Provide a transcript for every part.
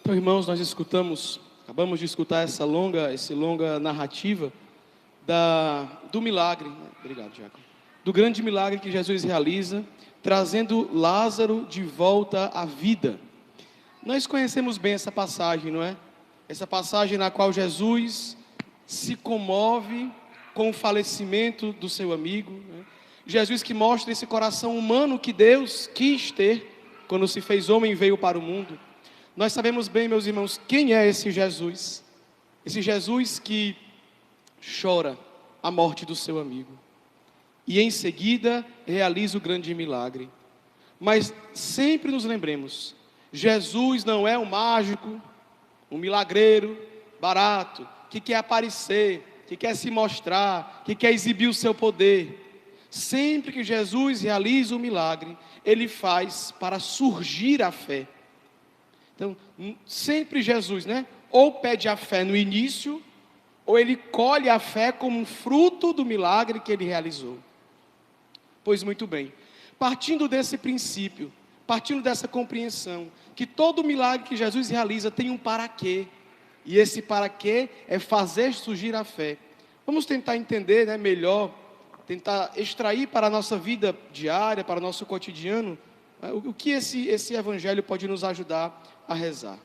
Então, irmãos, acabamos de escutar essa longa narrativa do milagre, obrigado, Diácono, do grande milagre que Jesus realiza, trazendo Lázaro de volta à vida. Nós conhecemos bem essa passagem, não é? Essa passagem na qual Jesus se comove com o falecimento do seu amigo, né? Jesus que mostra esse coração humano que Deus quis ter quando se fez homem e veio para o mundo. Nós sabemos bem, meus irmãos, quem é esse Jesus? Esse Jesus que chora a morte do seu amigo e em seguida realiza o grande milagre. Mas sempre nos lembremos, Jesus não é um mágico, um milagreiro barato, que quer aparecer, que quer se mostrar, que quer exibir o seu poder. Sempre que Jesus realiza o milagre, Ele faz para surgir a fé. Então, sempre Jesus, né? Ou pede a fé no início, ou Ele colhe a fé como um fruto do milagre que Ele realizou. Pois muito bem, partindo desse princípio, partindo dessa compreensão, que todo milagre que Jesus realiza tem um para quê, e esse para quê é fazer surgir a fé. Vamos tentar entender, né, melhor, tentar extrair para a nossa vida diária, para o nosso cotidiano, o que esse evangelho pode nos ajudar a rezar.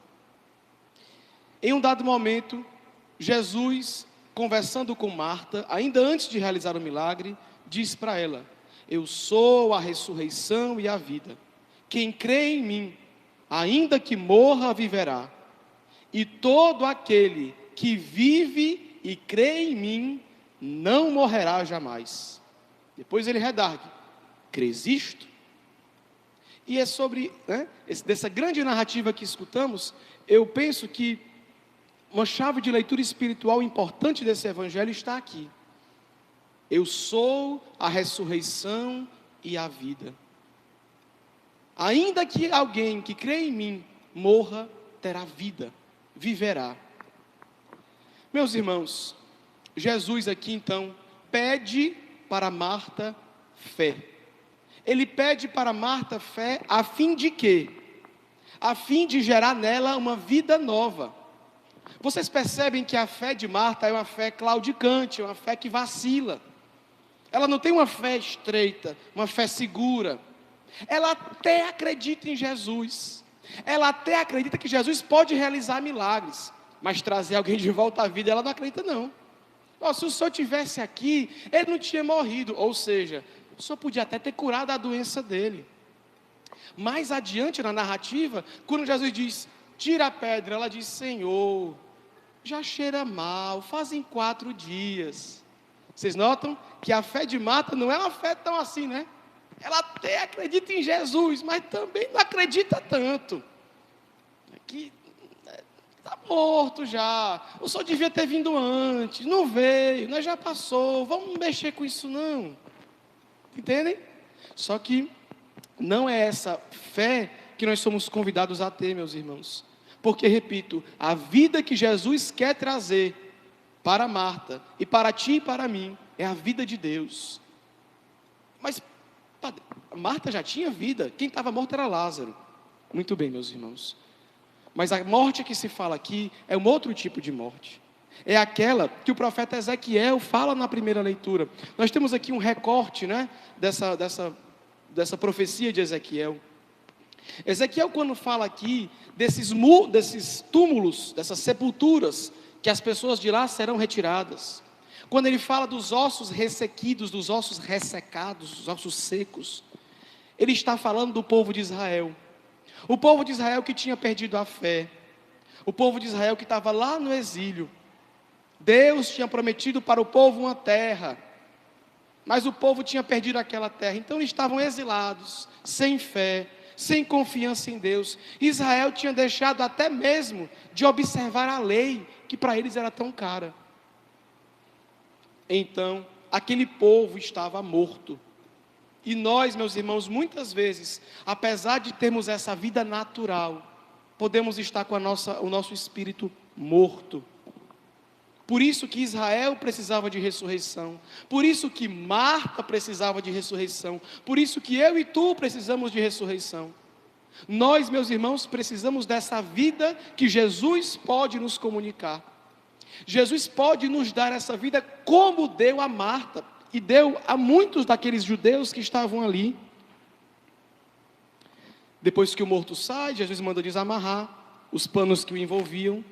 Em um dado momento, Jesus, conversando com Marta, ainda antes de realizar o milagre, diz para ela: eu sou a ressurreição e a vida. Quem crê em mim, ainda que morra, viverá. E todo aquele que vive e crê em mim, não morrerá jamais. Depois ele redargue: crês isto? E é sobre, né, dessa grande narrativa que escutamos, eu penso que uma chave de leitura espiritual importante desse evangelho está aqui. Eu sou a ressurreição e a vida. Ainda que alguém que crê em mim morra, terá vida, viverá. Meus irmãos, Jesus aqui então pede para Marta fé. Ele pede para Marta fé a fim de quê? A fim de gerar nela uma vida nova. Vocês percebem que a fé de Marta é uma fé claudicante, é uma fé que vacila. Ela não tem uma fé estreita, uma fé segura. Ela até acredita em Jesus. Ela até acredita que Jesus pode realizar milagres. Mas trazer alguém de volta à vida, ela não acredita não. Se o Senhor tivesse aqui, ele não tinha morrido. Ou seja, o Senhor podia até ter curado a doença dele. Mais adiante na narrativa, quando Jesus diz: tira a pedra, ela diz: Senhor, já cheira mal, fazem 4 dias. Vocês notam que a fé de Marta não é uma fé tão assim, né? Ela até acredita em Jesus, mas também não acredita tanto. Que está morto já, o Senhor devia ter vindo antes, não veio, nós já passou, vamos mexer com isso não. Entendem? Só que não é essa fé que nós somos convidados a ter, meus irmãos. Porque, repito, a vida que Jesus quer trazer para Marta, e para ti e para mim, é a vida de Deus. Mas Marta já tinha vida, quem estava morto era Lázaro. Muito bem, meus irmãos. Mas a morte que se fala aqui é um outro tipo de morte. É aquela que o profeta Ezequiel fala na primeira leitura. Nós temos aqui um recorte, né, dessa profecia de Ezequiel. Ezequiel, quando fala aqui desses túmulos, dessas sepulturas, que as pessoas de lá serão retiradas. Quando ele fala dos ossos ressequidos, dos ossos ressecados, dos ossos secos, ele está falando do povo de Israel. O povo de Israel que tinha perdido a fé. O povo de Israel que estava lá no exílio. Deus tinha prometido para o povo uma terra, mas o povo tinha perdido aquela terra. Então eles estavam exilados, sem fé, sem confiança em Deus. Israel tinha deixado até mesmo de observar a lei, que para eles era tão cara. Então, aquele povo estava morto. E nós, meus irmãos, muitas vezes, apesar de termos essa vida natural, podemos estar com o nosso espírito morto. Por isso que Israel precisava de ressurreição. Por isso que Marta precisava de ressurreição. Por isso que eu e tu precisamos de ressurreição. Nós, meus irmãos, precisamos dessa vida que Jesus pode nos comunicar. Jesus pode nos dar essa vida como deu a Marta e deu a muitos daqueles judeus que estavam ali. Depois que o morto sai, Jesus manda desamarrar os panos que o envolviam.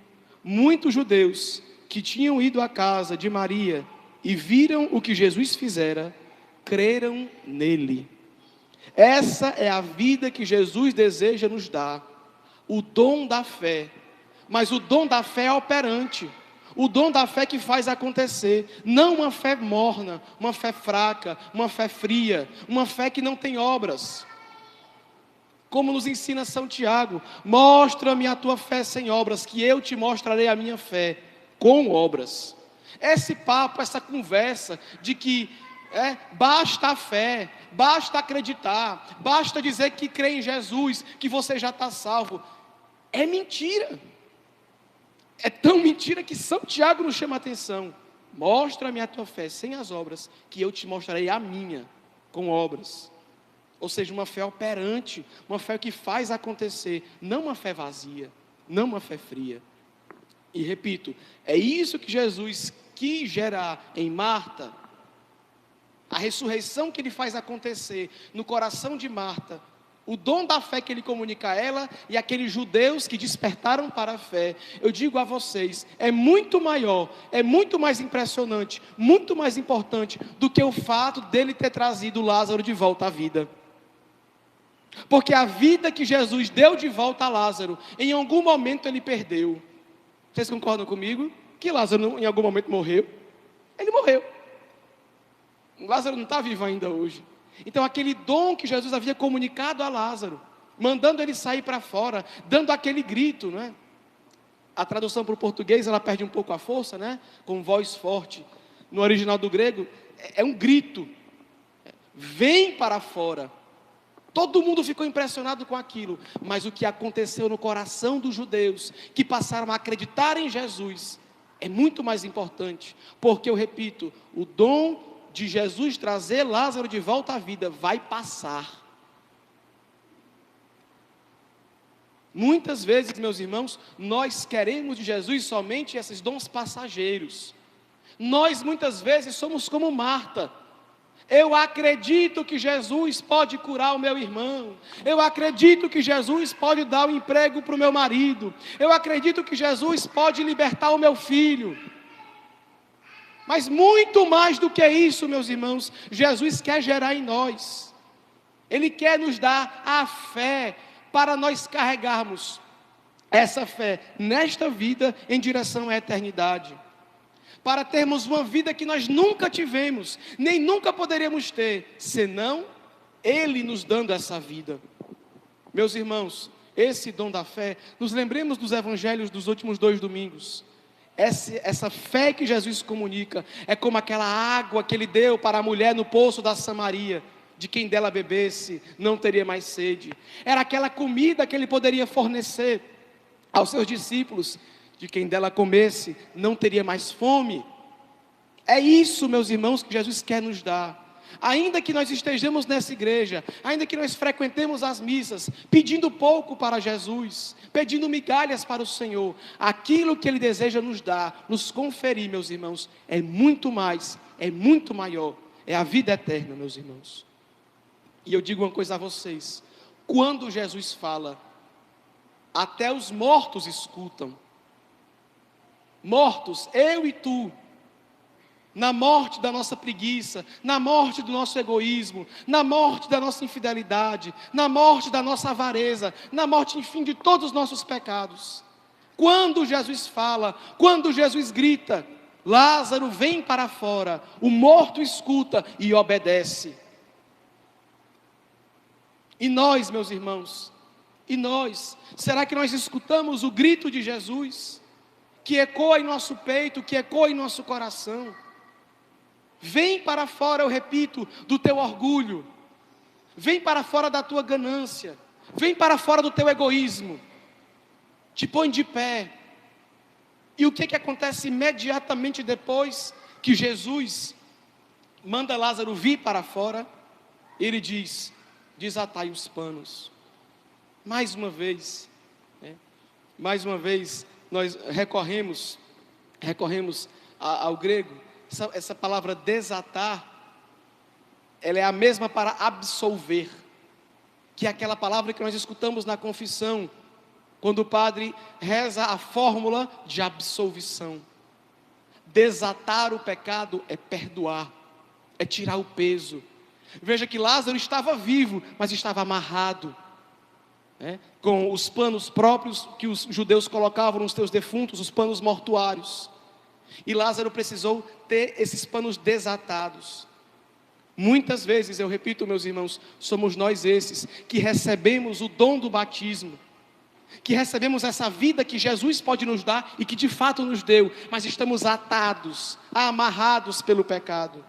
Muitos judeus que tinham ido à casa de Maria e viram o que Jesus fizera, creram nele. Essa é a vida que Jesus deseja nos dar, o dom da fé. Mas o dom da fé é operante, o dom da fé que faz acontecer, não uma fé morna, uma fé fraca, uma fé fria, uma fé que não tem obras. Como nos ensina São Tiago, mostra-me a tua fé sem obras, que eu te mostrarei a minha fé com obras. Esse papo, essa conversa de que basta a fé, basta acreditar, basta dizer que crê em Jesus, que você já está salvo, é mentira. É tão mentira que São Tiago nos chama a atenção. Mostra-me a tua fé sem as obras, que eu te mostrarei a minha com obras. Ou seja, uma fé operante, uma fé que faz acontecer, não uma fé vazia, não uma fé fria. E repito, é isso que Jesus quis gerar em Marta. A ressurreição que ele faz acontecer no coração de Marta, o dom da fé que ele comunica a ela e aqueles judeus que despertaram para a fé. Eu digo a vocês, é muito maior, é muito mais impressionante, muito mais importante do que o fato dele ter trazido Lázaro de volta à vida. Porque a vida que Jesus deu de volta a Lázaro, em algum momento ele perdeu. Vocês concordam comigo? Que Lázaro em algum momento morreu? Ele morreu. Lázaro não está vivo ainda hoje. Então aquele dom que Jesus havia comunicado a Lázaro, mandando ele sair para fora, dando aquele grito, não é? A tradução para o português, ela perde um pouco a força, né? Com voz forte. No original do grego, é um grito. Vem para fora. Todo mundo ficou impressionado com aquilo, mas o que aconteceu no coração dos judeus, que passaram a acreditar em Jesus, é muito mais importante, porque eu repito, o dom de Jesus trazer Lázaro de volta à vida vai passar. Muitas vezes, meus irmãos, nós queremos de Jesus somente esses dons passageiros. Nós muitas vezes somos como Marta. Eu acredito que Jesus pode curar o meu irmão. Eu acredito que Jesus pode dar um emprego para o meu marido. Eu acredito que Jesus pode libertar o meu filho. Mas muito mais do que isso, meus irmãos, Jesus quer gerar em nós. Ele quer nos dar a fé para nós carregarmos essa fé nesta vida em direção à eternidade. Para termos uma vida que nós nunca tivemos, nem nunca poderemos ter, senão Ele nos dando essa vida. Meus irmãos, esse dom da fé, nos lembremos dos evangelhos dos últimos 2 domingos. Essa fé que Jesus comunica, é como aquela água que Ele deu para a mulher no poço da Samaria, de quem dela bebesse, não teria mais sede. Era aquela comida que Ele poderia fornecer aos seus discípulos, de quem dela comesse, não teria mais fome. É isso, meus irmãos, que Jesus quer nos dar. Ainda que nós estejamos nessa igreja, ainda que nós frequentemos as missas, pedindo pouco para Jesus, pedindo migalhas para o Senhor, aquilo que Ele deseja nos dar, nos conferir, meus irmãos, é muito mais, é muito maior, é a vida eterna, meus irmãos. E eu digo uma coisa a vocês, quando Jesus fala, até os mortos escutam. Mortos, eu e tu, na morte da nossa preguiça, na morte do nosso egoísmo, na morte da nossa infidelidade, na morte da nossa avareza, na morte, enfim, de todos os nossos pecados. Quando Jesus fala, quando Jesus grita, Lázaro vem para fora, o morto escuta e obedece. E nós, meus irmãos, e nós, será que nós escutamos o grito de Jesus? Que ecoa em nosso peito, que ecoa em nosso coração. Vem para fora, eu repito, do teu orgulho. Vem para fora da tua ganância. Vem para fora do teu egoísmo. Te põe de pé. E o que acontece imediatamente depois que Jesus manda Lázaro vir para fora? Ele diz, desatai os panos. Mais uma vez, mais uma vez, nós recorremos ao grego. Essa palavra desatar, ela é a mesma para absolver, que é aquela palavra que nós escutamos na confissão, quando o padre reza a fórmula de absolvição. Desatar o pecado é perdoar, é tirar o peso. Veja que Lázaro estava vivo, mas estava amarrado, com os panos próprios que os judeus colocavam nos seus defuntos, os panos mortuários. E Lázaro precisou ter esses panos desatados. Muitas vezes, eu repito, meus irmãos, somos nós esses que recebemos o dom do batismo, que recebemos essa vida que Jesus pode nos dar e que de fato nos deu, mas estamos atados, amarrados pelo pecado.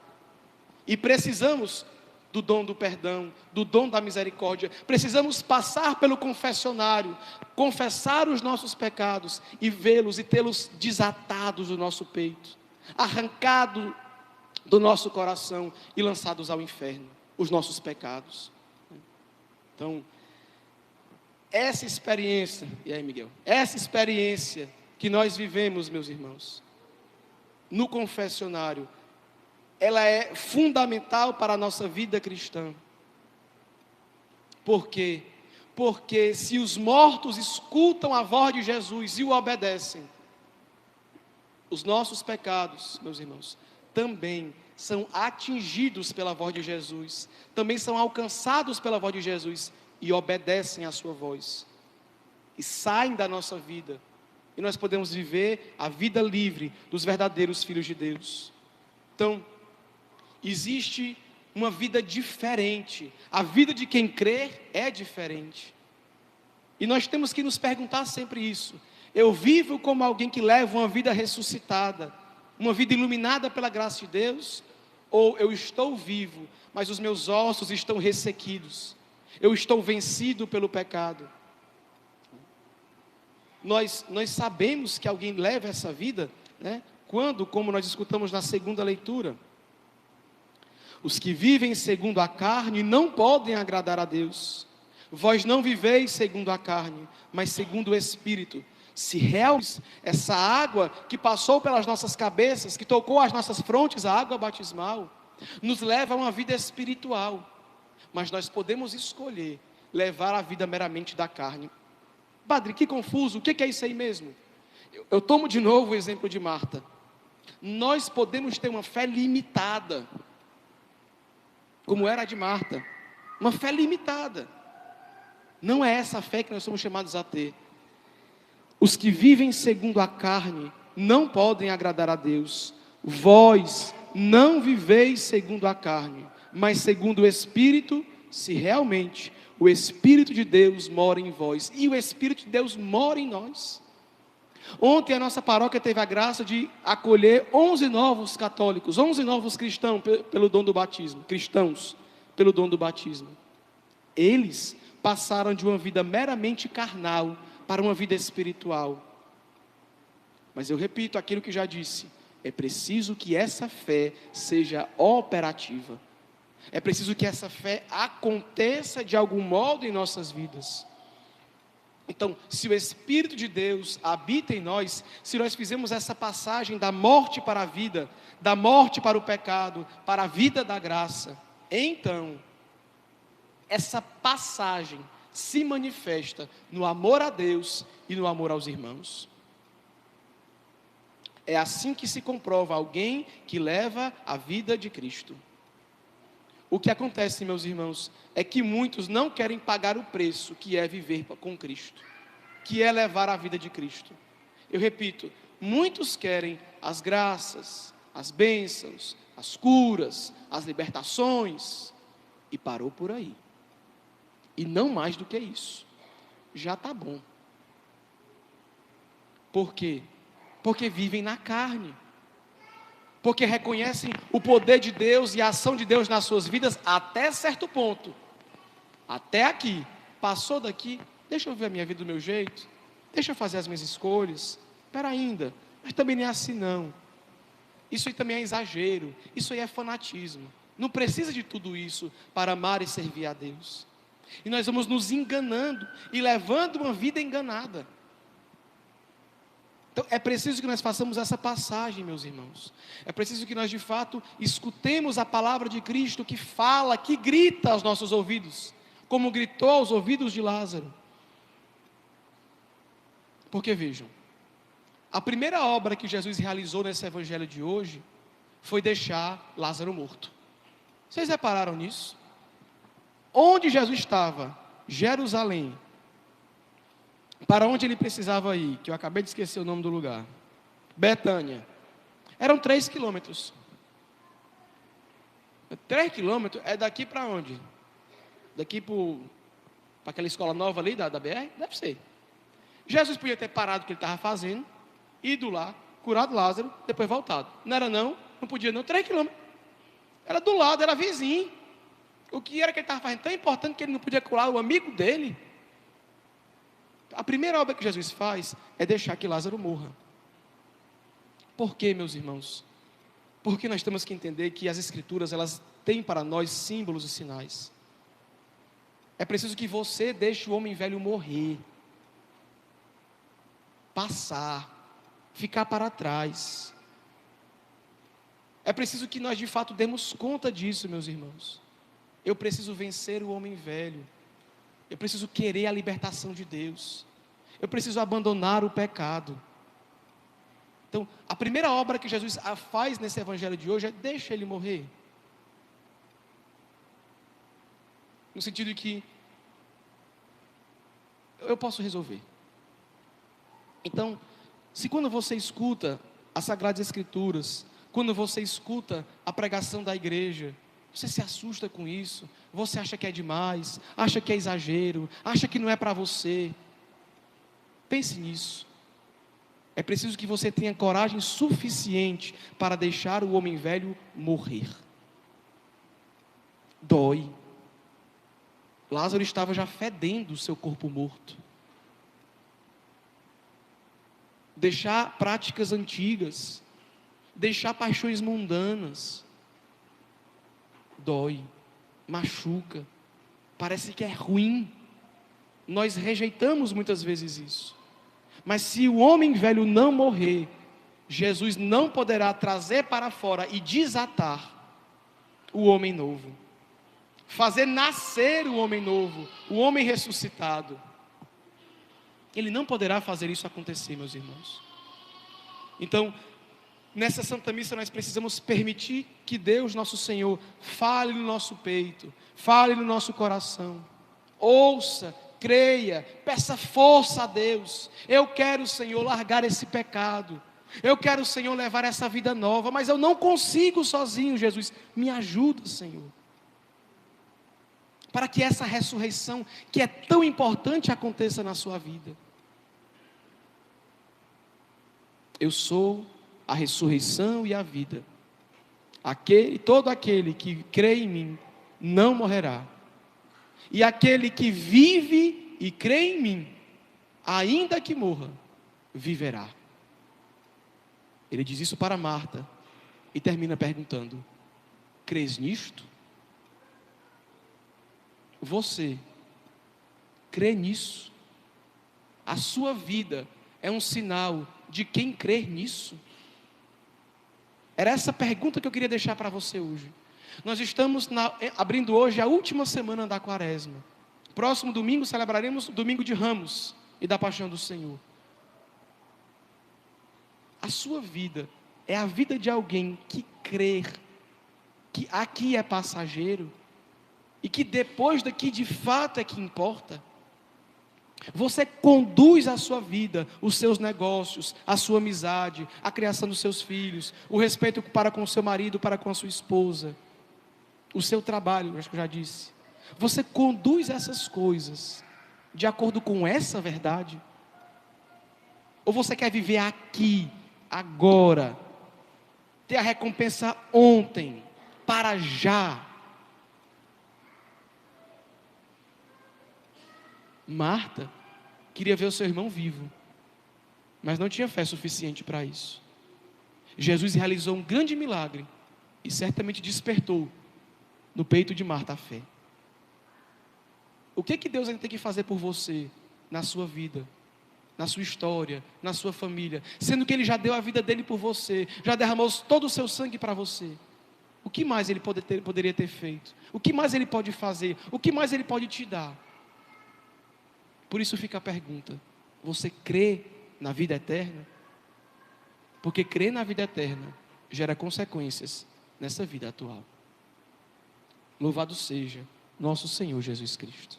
E precisamos do dom do perdão, do dom da misericórdia. Precisamos passar pelo confessionário, confessar os nossos pecados e vê-los e tê-los desatados do nosso peito, arrancado do nosso coração e lançados ao inferno, os nossos pecados. Então, essa experiência, e aí, Miguel? Essa experiência que nós vivemos, meus irmãos, no confessionário, ela é fundamental para a nossa vida cristã. Por quê? Porque se os mortos escutam a voz de Jesus e o obedecem, os nossos pecados, meus irmãos, também são atingidos pela voz de Jesus, também são alcançados pela voz de Jesus e obedecem à sua voz, e saem da nossa vida, e nós podemos viver a vida livre dos verdadeiros filhos de Deus. Então, existe uma vida diferente, a vida de quem crê é diferente, e nós temos que nos perguntar sempre isso: eu vivo como alguém que leva uma vida ressuscitada, uma vida iluminada pela graça de Deus, ou eu estou vivo, mas os meus ossos estão ressequidos, eu estou vencido pelo pecado? Nós sabemos que alguém leva essa vida, quando, como nós escutamos na segunda leitura, os que vivem segundo a carne não podem agradar a Deus. Vós não viveis segundo a carne, mas segundo o Espírito. Se realmente essa água que passou pelas nossas cabeças, que tocou as nossas frontes, a água batismal, nos leva a uma vida espiritual, mas nós podemos escolher levar a vida meramente da carne. Padre, que confuso, o que é isso aí mesmo? Eu tomo de novo o exemplo de Marta. Nós podemos ter uma fé limitada, como era a de Marta, uma fé limitada. Não é essa a fé que nós somos chamados a ter. Os que vivem segundo a carne não podem agradar a Deus. Vós não viveis segundo a carne, mas segundo o Espírito, se realmente o Espírito de Deus mora em vós. E o Espírito de Deus mora em nós. Ontem a nossa paróquia teve a graça de acolher 11 novos católicos, 11 novos cristãos pelo dom do batismo. Cristãos pelo dom do batismo. Eles passaram de uma vida meramente carnal para uma vida espiritual. Mas eu repito aquilo que já disse: é preciso que essa fé seja operativa. É preciso que essa fé aconteça de algum modo em nossas vidas. Então, se o Espírito de Deus habita em nós, se nós fizermos essa passagem da morte para a vida, da morte para o pecado, para a vida da graça, então, essa passagem se manifesta no amor a Deus e no amor aos irmãos. É assim que se comprova alguém que leva a vida de Cristo. O que acontece, meus irmãos, é que muitos não querem pagar o preço que é viver com Cristo, que é levar a vida de Cristo. Eu repito, muitos querem as graças, as bênçãos, as curas, as libertações, e parou por aí. E não mais do que isso. Já está bom. Por quê? Porque vivem na carne. Porque reconhecem o poder de Deus e a ação de Deus nas suas vidas até certo ponto. Até aqui. Passou daqui, deixa eu ver a minha vida do meu jeito. Deixa eu fazer as minhas escolhas. Espera ainda. Mas também não é assim não. Isso aí também é exagero. Isso aí é fanatismo. Não precisa de tudo isso para amar e servir a Deus. E nós vamos nos enganando e levando uma vida enganada. Então, é preciso que nós façamos essa passagem, meus irmãos. É preciso que nós, de fato, escutemos a palavra de Cristo que fala, que grita aos nossos ouvidos, como gritou aos ouvidos de Lázaro. Porque vejam, a primeira obra que Jesus realizou nesse evangelho de hoje foi deixar Lázaro morto. Vocês repararam nisso? Onde Jesus estava? Jerusalém. Para onde ele precisava ir? Que eu acabei de esquecer o nome do lugar. Betânia. Eram 3 quilômetros. 3 quilômetros é daqui para onde? Daqui para aquela escola nova ali da BR? Deve ser. Jesus podia ter parado o que ele estava fazendo, ido lá, curado Lázaro, depois voltado. Não era não? Não podia não, 3 quilômetros. Era do lado, era vizinho. O que era que ele estava fazendo tão importante que ele não podia curar o amigo dele? A primeira obra que Jesus faz é deixar que Lázaro morra. Por quê, meus irmãos? Porque nós temos que entender que as Escrituras, elas têm para nós símbolos e sinais. É preciso que você deixe o homem velho morrer, passar, ficar para trás. É preciso que nós de fato demos conta disso, meus irmãos. Eu preciso vencer o homem velho. Eu preciso querer a libertação de Deus. Eu preciso abandonar o pecado. Então, a primeira obra que Jesus faz nesse evangelho de hoje é deixa ele morrer. No sentido de que eu posso resolver. Então, se quando você escuta as Sagradas Escrituras, quando você escuta a pregação da igreja, você se assusta com isso, você acha que é demais, acha que é exagero, acha que não é para você, pense nisso. É preciso que você tenha coragem suficiente para deixar o homem velho morrer. Dói. Lázaro estava já fedendo o seu corpo morto. Deixar práticas antigas, deixar paixões mundanas, dói, machuca, parece que é ruim. Nós rejeitamos muitas vezes isso. Mas se o homem velho não morrer, Jesus não poderá trazer para fora e desatar o homem novo, fazer nascer o homem novo, o homem ressuscitado. Ele não poderá fazer isso acontecer, meus irmãos. Então, nessa Santa Missa nós precisamos permitir que Deus, nosso Senhor, fale no nosso peito, fale no nosso coração. Ouça, creia, peça força a Deus. Eu quero, Senhor, largar esse pecado. Eu quero, Senhor, levar essa vida nova, mas eu não consigo sozinho, Jesus. Me ajuda, Senhor. Para que essa ressurreição, que é tão importante, aconteça na sua vida. Eu sou a ressurreição e a vida. Todo aquele que crê em mim não morrerá. E aquele que vive e crê em mim, ainda que morra, viverá. Ele diz isso para Marta e termina perguntando: crês nisto? Você crê nisso? A sua vida é um sinal de quem crê nisso? Era essa pergunta que eu queria deixar para você hoje. Nós estamos abrindo hoje a última semana da Quaresma. Próximo domingo celebraremos o domingo de Ramos e da Paixão do Senhor. A sua vida é a vida de alguém que crê que aqui é passageiro e que depois daqui de fato é que importa. Você conduz a sua vida, os seus negócios, a sua amizade, a criação dos seus filhos, o respeito para com o seu marido, para com a sua esposa, o seu trabalho, acho que eu já disse. Você conduz essas coisas de acordo com essa verdade? Ou você quer viver aqui, agora, ter a recompensa ontem, para já? Marta queria ver o seu irmão vivo, mas não tinha fé suficiente para isso. Jesus realizou um grande milagre e certamente despertou no peito de Marta a fé. O que Deus ainda tem que fazer por você, na sua vida, na sua história, na sua família, sendo que Ele já deu a vida dEle por você, já derramou todo o seu sangue para você? O que mais Ele poderia ter feito? O que mais Ele pode fazer? O que mais Ele pode te dar? Por isso fica a pergunta: você crê na vida eterna? Porque crer na vida eterna gera consequências nessa vida atual. Louvado seja nosso Senhor Jesus Cristo.